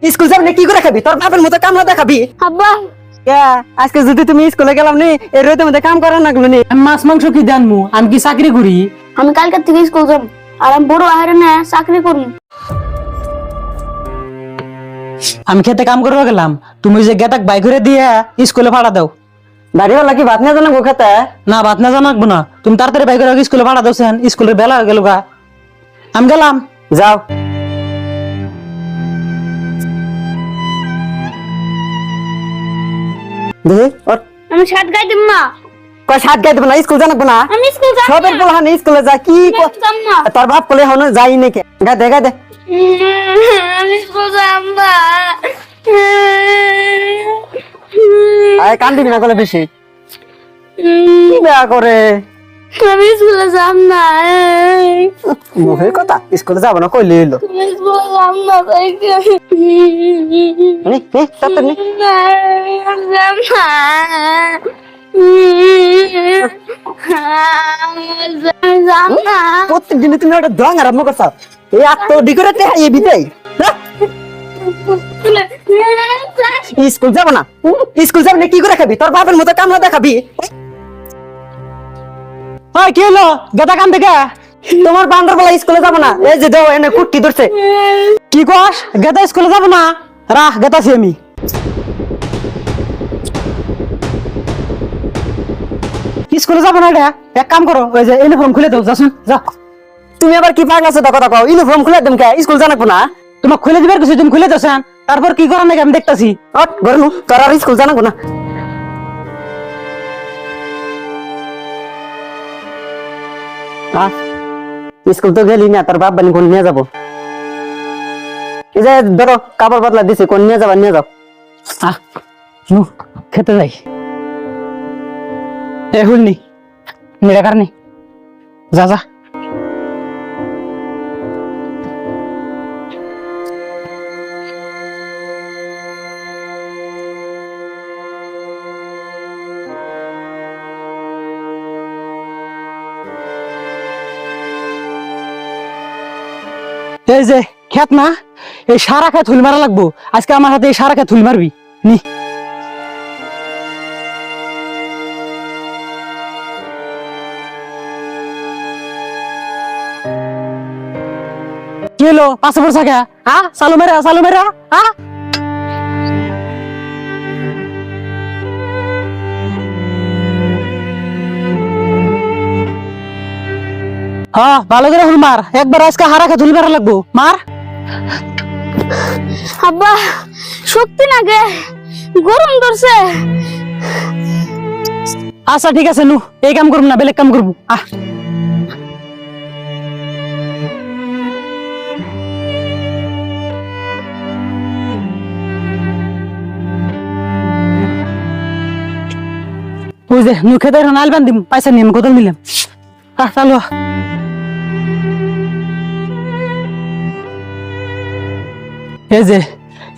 School যাবি না কি করে খাবি? তোর বাপের মতো কামলা দেখাবি? আব্বা আজকে যদি তুমি স্কুলে গেলাম নি এর রোদের মধ্যে কাম করার না গুলো নি। আমি মাছ মাংস কি জানমু? আমি কি চাকরি করি? আমি কালকে থেকে স্কুল যাব আর আমি বড় আহারে না চাকরি করব। আমি খেতে কাম করবো গেলাম, তুমি যে গেটাক বাই করে দিয়ে স্কুলে ভাড়া দাও। বাড়িওয়ালা কি ভাত না জানা গো খেতে? না ভাত না জানাকবো না, তুমি তাড়াতাড়ি বাই করে স্কুলে ভাড়া দাওছেন, স্কুলের বেলা হয়ে গেল গা। আমি গেলাম। যাও। দেখি ওর আমি শার্ট গাই দিব না। কয় সাত গাইতে না স্কুল জানাবো না? আমি স্কুল যাব সবের না। পোলাহান স্কুলে যা কি যাব না। তোর বাপ কলে হন যাই নাকি গাদে গাদে আমি স্কুল যাব না। আয় কান্দিবি না কলে বেশি কি বেয়া করে আমি স্কুলে যাব না। মুখের কথা স্কুলে যাবো না কইলে এলো আমি স্কুলে যাব না। নি নি তাতে নি যাব না। যাব না। প্রত্যেকদিন তুমি ওটা দং আরম্ভ করছো এই আত্ম ডিকোরেটে হাইয়ে বিদাই স্কুল যাবো না স্কুল যাবো না কি করে খাবি? তোর বাপের মতো কামলা দেখাবি? ওই কি হলো? গেটা কান থেকে তোমার বান্দর বলা স্কুলে যাবো না এই যে দাও এনে কুট্টি ধরছে কি কস? গেটা স্কুলে যাবো না? রাহ গেতাছি আমি। স্কুলে যাবো না রে, এক কাম করো, ওই যে ইউনিফর্ম খুলে দাও, যাসুন যা। তুমি আবার কি পাগল আছো কথা কও ইউনিফর্ম খুলে দেম কে স্কুল জানাবো না? তোমার খুলে দিবার কিছু, তুমি খুলে দাওছেন, তারপর কি করার নাকি আমি দেখতাছি। অট ঘরে নু তোর আর স্কুল জানাবো না স্কুল তো গেলি না তোর বাপ বানি কোন নিয়ে যাবো এই যে ধরো কাপড় বদলা দিছি কোন নিয়ে যাবা নিয়ে যাও আহ নু খেতে যাই। এ হুলনি মেরা কারণে যা যা। এই যে খেত না, এই সারা খেত হুল মারা লাগবো আজকে, আমার হাতে এই সারা খেত হুল মারবি নি। কি হলো? পাশে পড়ছে কে? হ্যাঁ চালু মেরা চালু মেরা। হ্যাঁ হ্যাঁ ভালো করে হুল মার, একবার আজকে হারা খেত হুল মারা লাগবো, মার। আব্বা শক্তি নাগে গরম ধরছে। আচ্ছা ঠিক আছে নু, এই কাম করবো না, বেলেগ কাম করবো। আহ ওই যে নু খেতে নাল বান্ধিম, পয়সা নিয়ে কোথাও নিলাম। আহ চালু। এই যে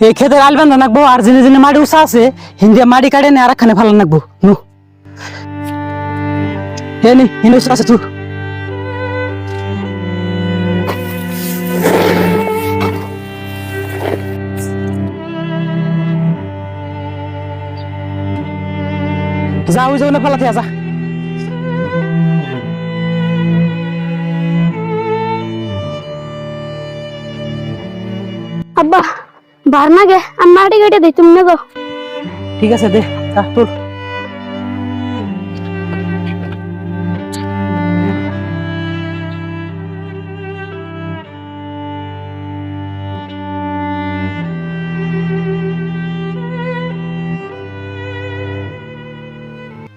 এই খেতে আল বান্ধা নাকবো, আর যিনি যিনি মাটি উষা আছে হিন্দি মাটি কাটে নে আর একখানে ফালান নাকবো নু। এ নি হিন্দি উষা আছে তুই। যা ওই জন্য ফালাতে যা। আব্বা বার না গে আমি মাটি কেটে দিই তুমি নেগো। ঠিক আছে দে যা তোর।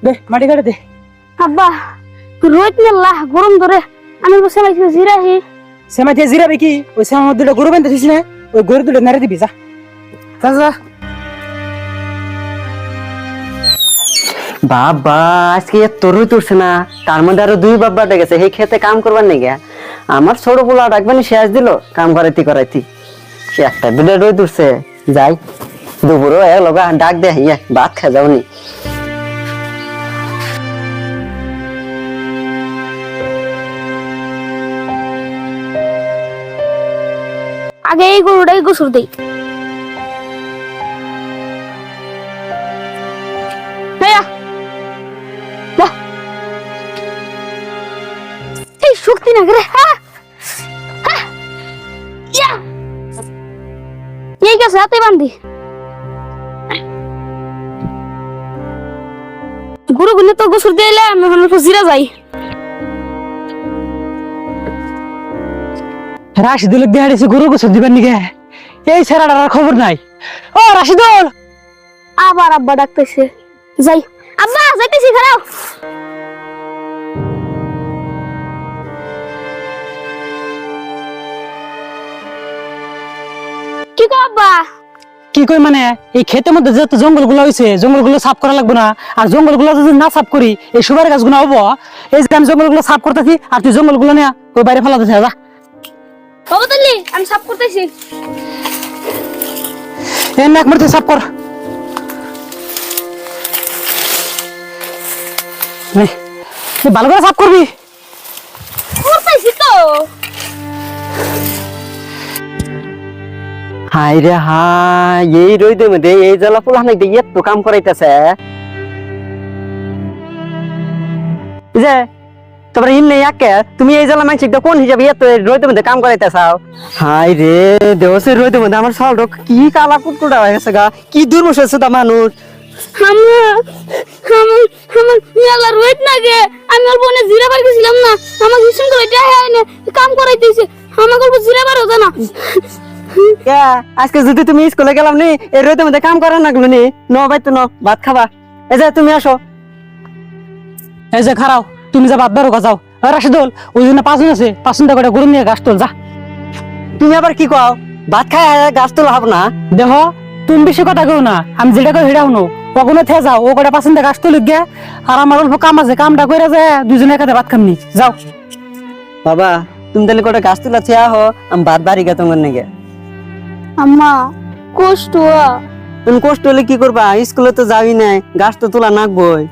দে মাটি কাটে দে। আব্বা রোদ মেলা গরম ধরে আমি বসে মাইছি জিরাহি। সেমাই দিয়ে জিরাবি কি? ওই সেমার মধ্যে দুটো গরু বেঁধে দিস না, ওই গরু দুটো নাড়ে দিবি যা যা যা। বাবা আজকে এত রোদ উঠছে না তার মধ্যে আরো দুই বাবা ডেকেছে সেই খেতে কাম করবার নাকি আমার ছোট পোলা ডাকবানি শেষ দিল কাম করাইতি করাইতি সে একটা দুটো রোদ উঠছে যাই দুপুরও এক লগা ডাক দে ইয়ে ভাত খা যাওনি আগে এই গরুটাই গোসল দেই। শক্তি না করে এই গেছে হাতে বান্ধি গুরু গুনে তো গোসল দিলে আমি জিরা যাই রাশিদুল দিয়ে হারিয়েছে গরু গোসল দিবেন নিকে এই ছেড়াটার আর খবর নাই। ও রাশিদুল, আবার আব্বা ডাকতেছে যাই আব্বা যাইতেছি খারাপ কি গো আব্বা কি কই মানে এই ক্ষেতের মধ্যে যত জঙ্গল গুলো হয়েছে জঙ্গল গুলো সাফ করা লাগবে না? আর জঙ্গল গুলো যদি না সাফ করি এই সুপারি গাছ গুলো হবো। এই যে আমি জঙ্গল গুলো সাফ করতেছি আর তুই জঙ্গল গুলো নিয়ে ওই বাইরে ফেলাতে যা। বাবা তাহলে আমি সাফ করতেছি এই নাক মারতে সাফ কর। নে, তুই ভালো করে সাফ করবি। করতেছি তো হাই রে হাই, এই রোদের মধ্যে এই জ্বালা পোলা নাই দিয়ে এত কাম করাইতেছে যে তারপরে ইন নেই একে তুমি এই জ্বালা মানছি কোন হিসাবে এত রোদের মধ্যে কাম করাইতেছাও? হাই রে দেবসের রোদের মধ্যে আমার সল কি কালা কুটকুটা হয়ে গেছে গা, কি দুর্মশ হচ্ছে তা মানুষ। আমার মেলা রোহিত না গে আমি অল্প অনেক জিরা বার গেছিলাম না আমার ভীষণ করে কাম করাইতেছে আমার অল্প জিরা বার হতো না আজকে যদি তুমি স্কুলে গেলাম নি এই রোদের মধ্যে কাম করা নাগলো নি ন বাইতো ন ভাত খাবা। এই যে তুমি আসো। এই যে খারাও তুমি যা বাদ বেরো যাও। রাশিদুল ওই জন্য 5 জন আছে 5 করে গরু নিয়ে গাছ তোল যা। তুমি আবার কি কও? ভাত খাই গাছ তোলা হব না? দেখো তুমি বেশি কথা কেউ না, আমি যেটা কই সেটা শুনো। কখনো থে যাও ও করে 5 গাছ তুলি গে আর আমার অল্প কাম আছে কামটা করে যে দুজনে একাতে ভাত খামনি যাও। বাবা তুমি তাহলে কটা গাছ তোলা থিয়া হো, আমি ভাত বাড়ি গে তোমার নাকি। আম্মা কষ্ট তুমি কষ্ট হলে কি করবা? স্কুলে তো যাবি নাই, গাছ তো তোলা নাকবই।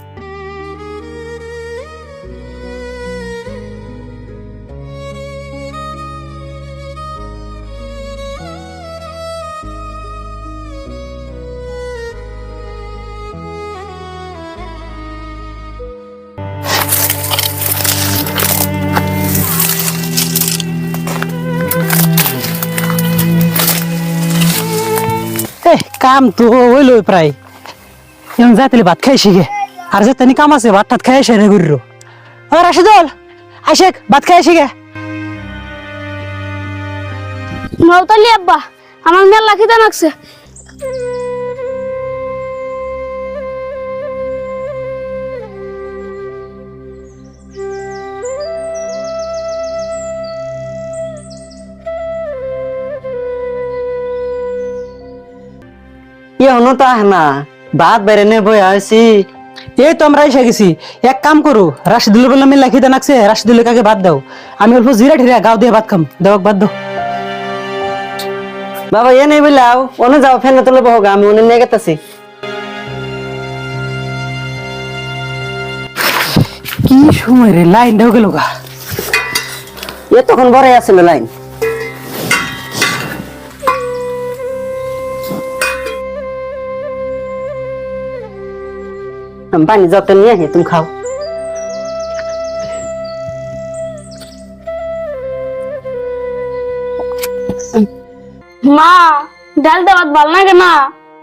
কাম তো হইলো প্রায় এখন যাইতে ভাত খাইছি গে আর যে তেনি কাম আছে ভাত টাত খাই এসে ঘুরিল। ও রাশিদুল আইসেক ভাত খাইছি গে। নৌতালি আব্বা আমার মেলা খিদা লাগছে এখনো তো আহ না, ভাত বেড়ে নে বই আছি। এই তো আমরা এসে গেছি। এক কাম করো রাশিদুল বলে আমি লাখিতে নাকছে রাশিদুলের কাকে ভাত দাও, আমি অল্প জিরা ঠিরা গাও দিয়ে ভাত খাম দেও ভাত দাও। বাবা এ নেই বললাও অনে যাও ফেলে তুলে বহগা, আমি অনে নিয়ে গেতেছি। কি সময় রে লাইন দেও গেল গা। এ তখন বড় আছিল লাইন। আমি পানি যত নিয়ে আসি তুমি খাও। মা ডাল দেওয়াত ভাল লাগে না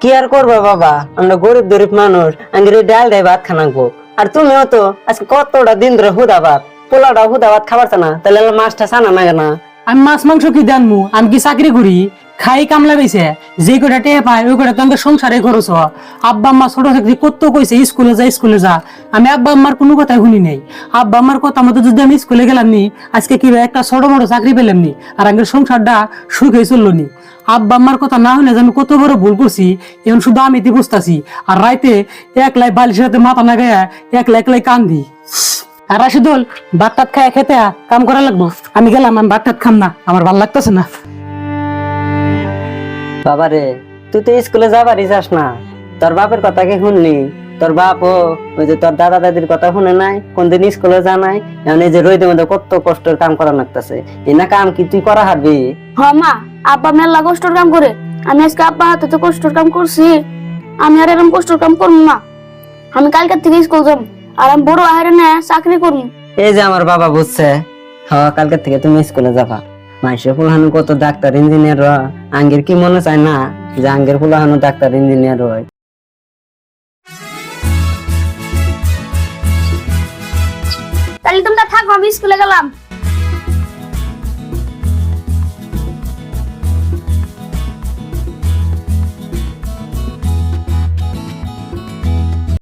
কি আর করবো বাবা, আমরা গরিব গরিব মানুষ, আমি ডাল দেয় ভাত খানাকবো। আর তুমিও তো আজকে কতটা দিন ধরে হুদা ভাত পোলাটা হুদা ভাত খাবার না, তাহলে মাছটা সানা নাগে না। আমি মাছ মাংস কি জানমু? আমি কি চাকরি করি? খাই কামলা বেছে যে কটা টেয়া পায় ওই কটা তোমাকে সংসারে খরচ। আব্বা আম্মা ছোট থেকে কত কইছে স্কুলে যা আমি আব্বা আম্মার কোনো কথাই শুনি নাই। আব্বা আম্মার কথা মতো যদি আমি স্কুলে গেলাম নি আজকে কি একটা ছোট মোটো চাকরি পেলাম নি আর আগের সংসারটা সুখে চললো নি। আব্বা আম্মার কথা না হলে আমি কত বড় ভুল করছি এখন শুধু আমি বুঝতেছি। আর রাইতে একলাই বালিশের সাথে মাথা না গায়ে একলাই কান্দি। আর রাশিদুল ভাত টাত খায় খেতে কাম করা লাগবো, আমি গেলাম, আমি ভাত টাত খাম না, আমার ভালো লাগতেছে না। বাবা রে তুই তো স্কুলে যাবারই যাস না, তোর বাপের কথা কি শুনলি? তোর বাপ ওই যে তোর দাদা দাদির কথা শুনে নাই, কোনদিন স্কুলে যা নাই, এখন এই যে রোদের মধ্যে কত কষ্টের কাম করা লাগতেছে। এনা কাম কি তুই করা হারবি? হ মা আব্বা মেলা কষ্টর কাম করে, আমি আজকে আব্বা হাতে তো কষ্টর কাম করছি, আমি আর এরকম কষ্টর কাম করবো না। আমি কালকের থেকে স্কুল যাবো আর আমি বড় আহারে না চাকরি করবো। এই যে আমার বাবা বুঝছে, হ্যাঁ কালকে থেকে তুমি স্কুলে যাবা। মানুষের পোলাহানো কত ডাক্তার ইঞ্জিনিয়ার হয়, আঙ্গের কি মনে চায় না যে আঙ্গের পোলাহানো ডাক্তার ইঞ্জিনিয়ার হয়। তাহলে তোমরা থাকো, আমি স্কুলে গেলাম।